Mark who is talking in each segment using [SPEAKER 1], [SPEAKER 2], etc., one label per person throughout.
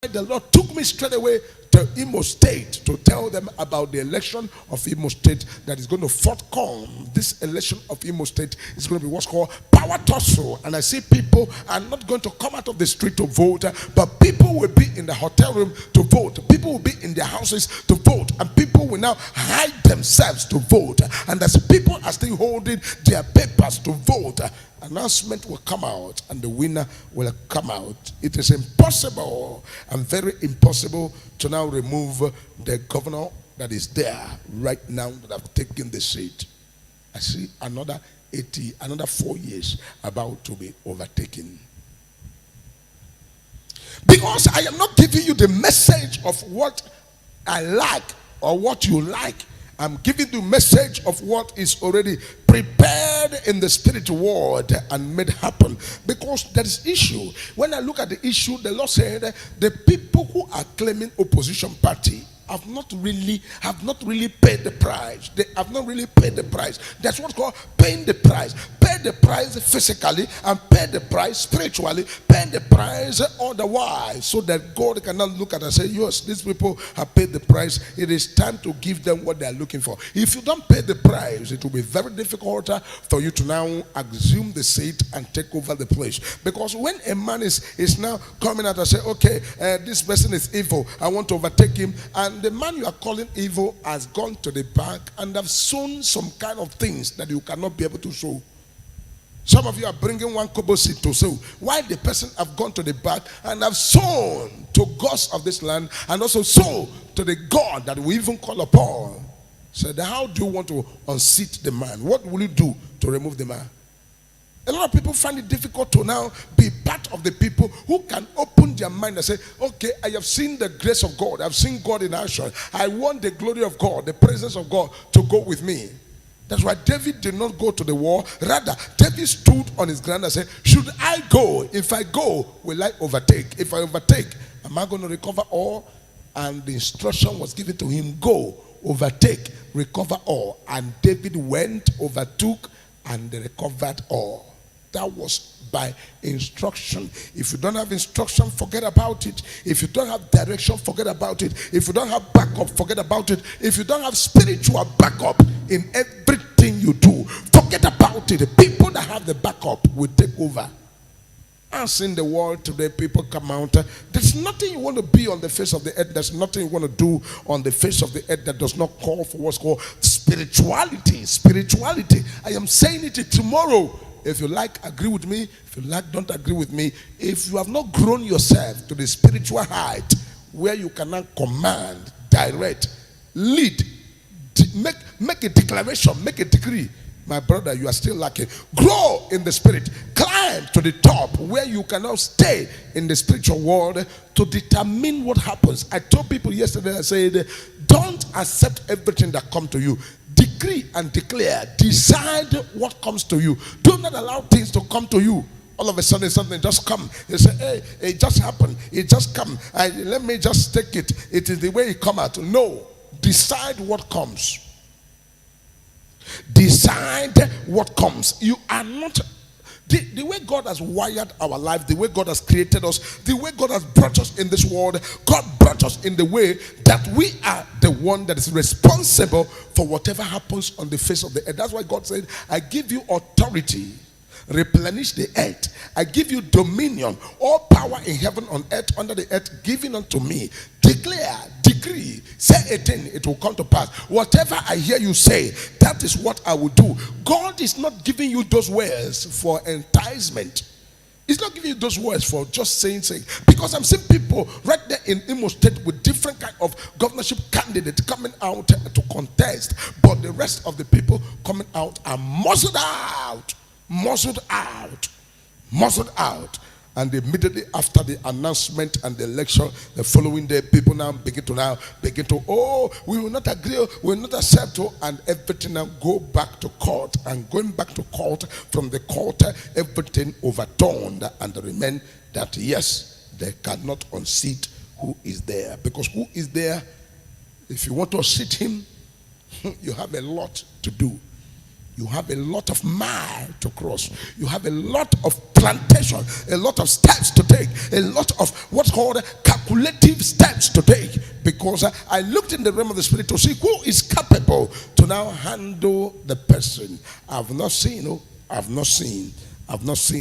[SPEAKER 1] the Lord took me straight away to Imo State to tell them about the election of Imo State that is going to forthcome. This election of Imo State is going to be what's called power tussle. And I see people are not going to come out of the street to vote, but people will be in the hotel room to vote. People will be in their houses to vote. And people will now hide themselves to vote. And as people are still holding their papers to vote, announcement will come out and the winner will come out. It is impossible and very impossible to now remove the governor that is there right now that have taken the seat. I see another 4 years about to be overtaken. Because I am not giving you the message of what I like or what you like. I'm giving you the message of what is already prepared in the spiritual world and made happen. Because there is issue. When I look at the issue, the Lord said the people who are claiming opposition party have not really paid the price. They have not really paid the price. That's what's called paying the price. Pay the price physically and pay the price spiritually. Pay the price otherwise, so that God cannot look at and say, yes, these people have paid the price. It is time to give them what they are looking for. If you don't pay the price, it will be very difficult for you to now assume the seat and take over the place. Because when a man is now coming out and say, okay, this person is evil, I want to overtake him, and the man you are calling evil has gone to the back and have sown some kind of things that you cannot be able to sow. Some of you are bringing one kobo seed to sow, while the person have gone to the back and have sown to gods of this land and also sow to the God that we even call upon. So how do you want to unseat the man? What will you do to remove the man? A lot of people find it difficult to now be part of the people who can open their mind and say, okay, I have seen the grace of God. I've seen God in action. I want the glory of God, the presence of God to go with me. That's why David did not go to the war. Rather, David stood on his ground and said, should I go? If I go, will I overtake? If I overtake, am I going to recover all? And the instruction was given to him, go, overtake, recover all. And David went, overtook, and they recovered all. That was by instruction. If you don't have instruction, forget about it. If you don't have direction, forget about it. If you don't have backup, forget about it. If you don't have spiritual backup in everything you do, forget about it. The people that have the backup will take over. As in the world today, people come out. There's nothing you want to be on the face of the earth. There's nothing you want to do on the face of the earth that does not call for what's called spirituality. Spirituality. I am saying it tomorrow. If you like, agree with me. If you like, don't agree with me. If you have not grown yourself to the spiritual height where you cannot command, direct, lead, make a declaration, make a decree, my brother, you are still lacking. Grow in the spirit. Climb to the top where you cannot stay in the spiritual world to determine what happens. I told people yesterday, I said, don't accept everything that comes to you. Decree and declare. Decide what comes to you. Do not allow things to come to you. All of a sudden something just come. You say, hey, it just happened. It just come. Let me just take it. It is the way it come out. No. Decide what comes. Decide what comes. You are not the way God has wired our life, the way God has created us, the way God has brought us in this world. God brought us in the way that we are the one that is responsible for whatever happens on the face of the earth. That's why God said, I give you authority, replenish the earth. I give you dominion, all power in heaven, on earth, under the earth, given unto me. Declare, decree, say a thing, it will come to pass. Whatever I hear you say, that is what I will do. God is not giving you those words for enticement. He's not giving you those words for just saying. Because I'm seeing people right there in Imo State with different kind of governorship candidates coming out to contest. But the rest of the people coming out are muzzled out. Muzzled out. Muzzled out. And immediately after the announcement and the election, the following day, people now begin to, oh, we will not agree, we will not accept, and everything now go back to court. And going back to court, from the court, everything overturned, and remain that, yes, they cannot unseat who is there. Because who is there, if you want to seat him, you have a lot to do. You have a lot of mile to cross. You have a lot of plantation, a lot of steps to take, a lot of what's called calculative steps to take, because I looked in the realm of the spirit to see who is capable to now handle the person. I've not seen, I've not seen.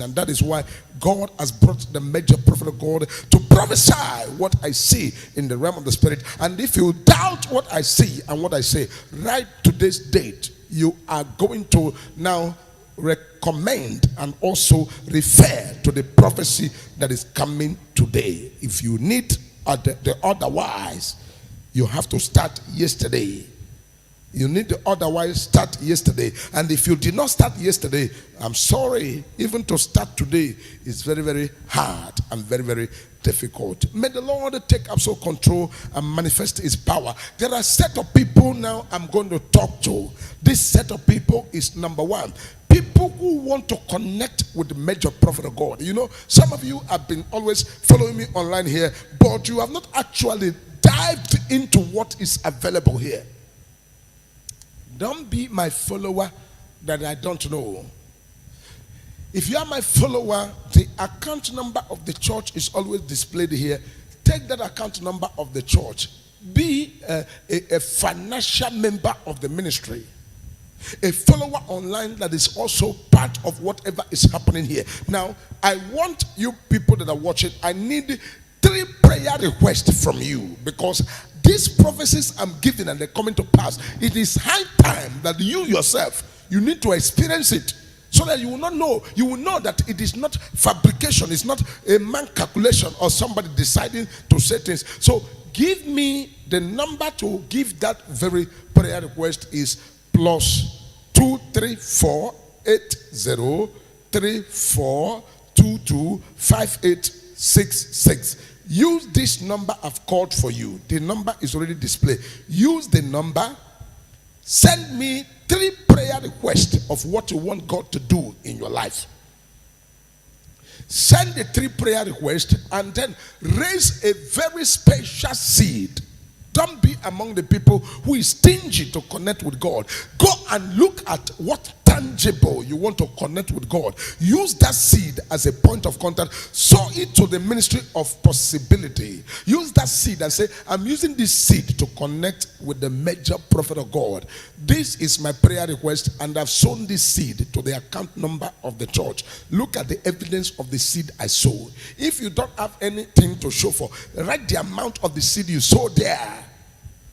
[SPEAKER 1] And that is why God has brought the major prophet of God to prophesy what I see in the realm of the spirit. And if you doubt what I see and what I say, right today's date, you are going to now recommend and also refer to the prophecy that is coming today. If you need the otherwise, you have to start yesterday. You need to otherwise start yesterday. And if you did not start yesterday, I'm sorry, even to start today is very, very hard and very, very difficult. May the Lord take absolute control and manifest his power. There are a set of people now I'm going to talk to. This set of people is number one, people who want to connect with the major prophet of God. You know, some of you have been always following me online here, but you have not actually dived into what is available here. Don't be my follower that I don't know. If you are my follower, the account number of the church is always displayed here. Take that account number of the church. Be a financial member of the ministry. A follower online that is also part of whatever is happening here. Now, I want you people that are watching, I need 3 prayer requests from you, because these prophecies I'm giving and they're coming to pass. It is high time that you yourself, you need to experience it, so that you will not know, you will know that it is not fabrication, it's not a man calculation or somebody deciding to say things. So give me the number to give that very prayer request is +234 8034225866. Use this number I've called for you. The number is already displayed. Use the number. Send me 3 prayer requests of what you want God to do in your life. Send the 3 prayer requests and then raise a very special seed. Don't be among the people who is stingy to connect with God. Go and look at what tangible you want to connect with God. Use that seed as a point of contact. Sow it to the ministry of possibility. Use that seed and say, I'm using this seed to connect with the major prophet of God. This is my prayer request, and I've sown this seed to the account number of the church. Look at the evidence of the seed I sowed. If you don't have anything to show for, write the amount of the seed you sowed there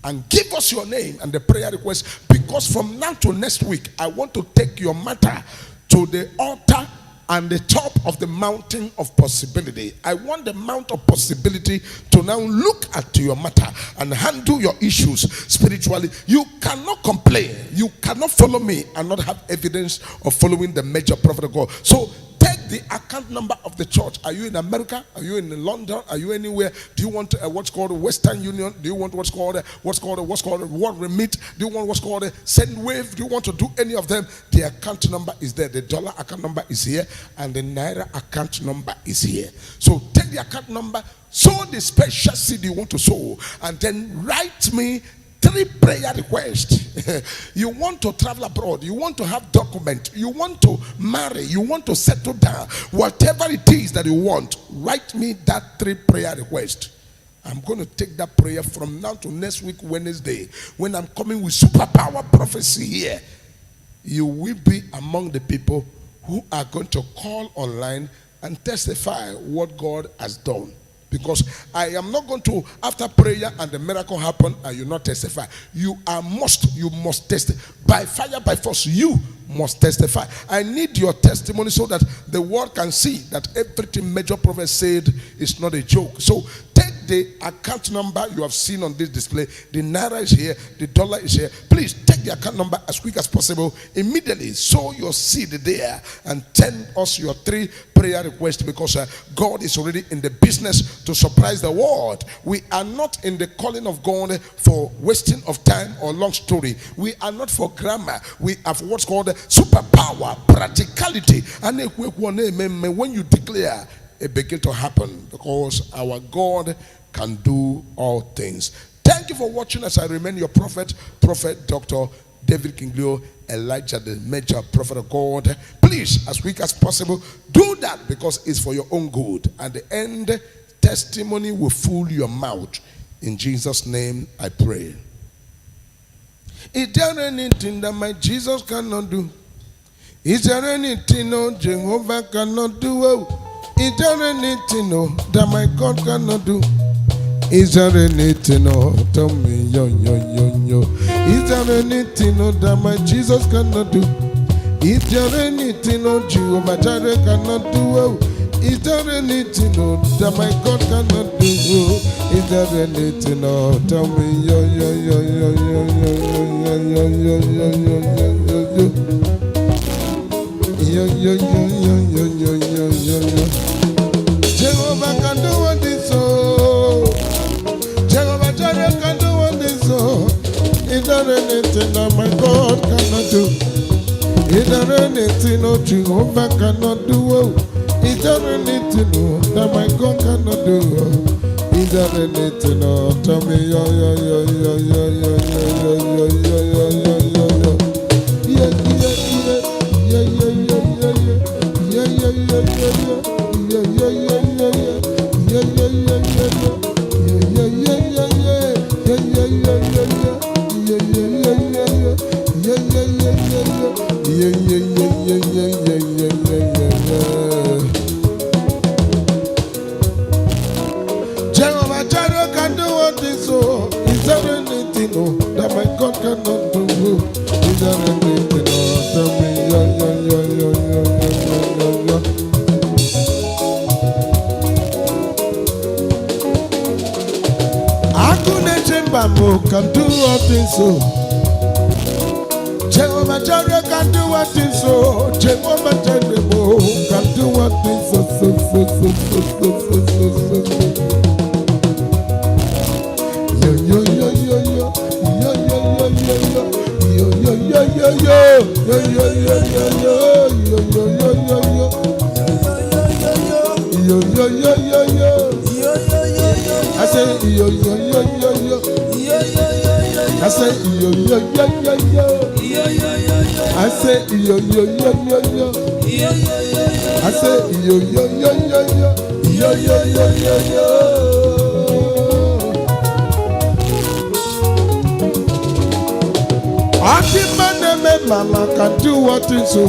[SPEAKER 1] and give us your name and the prayer request, because from now to next week I want to take your matter to the altar and the top of the mountain of possibility. I want the mount of possibility to now look at your matter and handle your issues spiritually. You cannot complain, you cannot follow me and not have evidence of following the major prophet of God. So take the account number of the church. Are you in America? Are you in London? Are you anywhere? Do you want what's called Western Union? Do you want what's called World Remit? Do you want what's called Sendwave? Do you want to do any of them? The account number is there. The dollar account number is here, and the naira account number is here. So take the account number, sow the special seed you want to sow, and then write me 3 prayer requests. You want to travel abroad, you want to have document, you want to marry, you want to settle down, whatever it is that you want, write me that 3 prayer requests. I'm going to take that prayer from now to next week Wednesday, when I'm coming with superpower prophecy here. You will be among the people who are going to call online and testify what God has done. Because I am not going to, after prayer and the miracle happen, and you not testify. You must testify. By fire, by force, you must testify. I need your testimony so that the world can see that everything major prophet said is not a joke. So take the account number you have seen on this display. The naira is here, the dollar is here. Please take the account number as quick as possible. Immediately sow your seed there and send us your 3 prayer requests, because God is already in the business to surprise the world. We are not in the calling of God for wasting of time or long story. We are not for grammar. We have what's called superpower, practicality. And when you declare, it begins to happen, because our God can do all things. Thank you for watching as I remain your prophet, Dr. David Kinglio Elijah, the major prophet of God. Please, as quick as possible, do that, because it's for your own good. At the end, testimony will fill your mouth. In Jesus' name I pray. Is there anything that my Jesus cannot do? Is there anything no Jehovah cannot do? Oh, is there anything no that my God cannot do? Is there anything no? Tell me, yo, yo, yo, yo. Is there anything no that my Jesus cannot do? Is there anything no Jehovah Jireh cannot do? Oh, is there anything no that my God cannot do? Oh, is there anything no? Tell me, yo, yo, yo, yo, yo, yo, yo, yo, yo, yo, yo, yo, yo. Yo, yo, yo, yo, yo, yo, yo, yo, yo. Jehovah can do what this so. Jehovah Jireh can do what this so. Is there anything that my God cannot do? Is there anything that Jehovah cannot do? Is there anything that my God cannot do? Is there anything? Tell me, yo, yo, yo, yo, yo, yo, yo, yo, yo, yo, yo, yo, yo. Yeah, yeah, yeah, yeah, yeah, yeah. Yeah, yeah, yeah, yeah, yeah, yeah, yeah, yeah, yeah, Jehovah Jireh can do what is so. Is there anything that my God cannot do? Is there anything? Tell me, can do what is so. Jehovah Jireh can do what is so. Jehovah Jireh can do what is so. Yo yo yo yo yo yo yo yo yo yo yo yo yo yo yo yo yo yo. I say yo yo yo yo yo. I say yo yo yo yo yo. I say yo yo yo yo yo. I say yo yo yo yo yo. Yo yo yo yo yo. Mama can do what is so.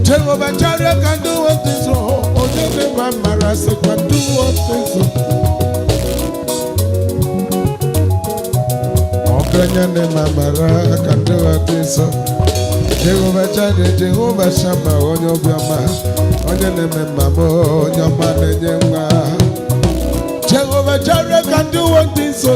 [SPEAKER 1] Jehovah Jireh can do what is so. Oh, Mama can do what is so. Oh, Mama can do what is so. Jehovah Jireh, Jehovah Shammah, on your Brahma, on your name, Mama, on your man, Jehovah Jireh can do what is so.